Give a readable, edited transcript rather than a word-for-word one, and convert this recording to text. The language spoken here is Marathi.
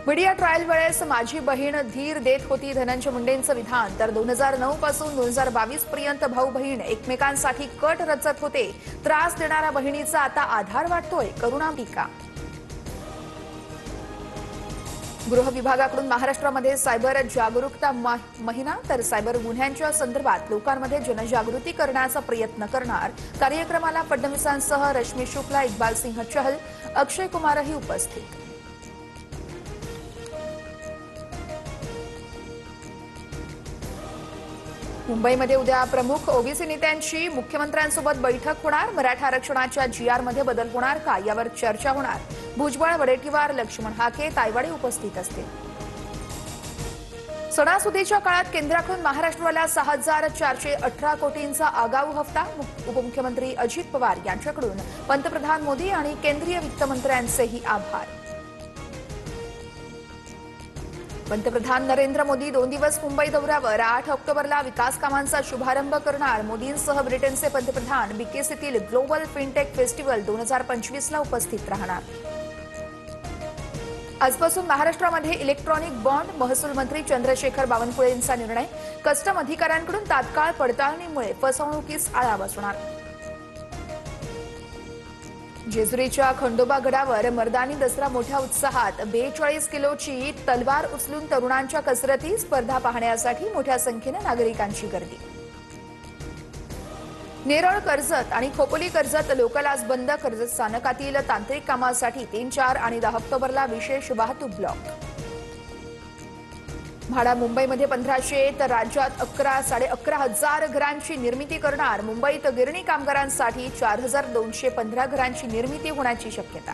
मीडिया ट्रायल वेळेस माझी बहीण धीर देत होती धनंजय मुंडेंचं विधान, तर 2009 पासून 2022 पर्यंत भाऊ बहीण एकमेकांसाठी कट रचत होते. त्रास देणाऱ्या बहिणीचा आता आधार वाटतोय, करुणा टीका. गृह विभागाकडून महाराष्ट्रामध्ये सायबर जागरूकता महिना, तर सायबर गुन्ह्यांच्या संदर्भात लोकांमध्ये जनजागृती करण्याचा प्रयत्न करणार. कार्यक्रमाला फडणवीसांसह रश्मी शुक्ला, इक्बाल सिंह चहल, अक्षय कुमारही उपस्थित. मुंबईमध्ये उद्या प्रमुख ओबीसी नेत्यांची मुख्यमंत्र्यांसोबत बैठक होणार. मराठा आरक्षणाच्या जीआरमध्ये बदल होणार का, यावर चर्चा होणार. भुजबळ, वडेट्टीवार, लक्ष्मण हाके, तायवाडे उपस्थित असतील. सणासुदीच्या काळात केंद्राकडून महाराष्ट्राला 6,418 कोटींचा आगाऊ हप्ता. उपमुख्यमंत्री अजित पवार यांच्याकडून पंतप्रधान मोदी आणि केंद्रीय वित्तमंत्र्यांचेही आभार. पंतप्रधान नरेंद्र मोदी 2 दिवस मुंबई दौऱ्यावर. 8 ऑक्टोबरला विकास कामांचा शुभारंभ करणार. मोदींसह ब्रिटनचे पंतप्रधान बीकेसीतील ग्लोबल फिनटेक फेस्टिव्हल 2025ला उपस्थित राहणार. आजपासून महाराष्ट्रामध्ये इलेक्ट्रॉनिक बॉन्ड. महसूल मंत्री चंद्रशेखर बावनकुळेंचा निर्णय. कस्टम अधिकाऱ्यांकडून तात्काळ पडताळणीमुळे फसवणुकीस आळा बसणार. जेजुरीच्या खंडोबा गडावर मर्दानी दसरा मोठ्या उत्साहात. 42 किलोची तलवार उचलून तरुणांच्या कसरती. स्पर्धा पाहण्यासाठी मोठ्या संख्येने नागरिकांची गर्दी. नेरळ, कर्जत आणि खोपोली कर्जत लोकल आज बंद. कर्जत स्थानकातील तांत्रिक कामासाठी 3, 4 आणि 10 ऑक्टोबरला विशेष वाहतूक ब्लॉक. म्हाडा मुंबईमध्ये 1,500, तर राज्यात 11,500 घरांची निर्मिती करणार. मुंबईत गिरणी कामगारांसाठी 4,215 घरांची निर्मिती होण्याची शक्यता.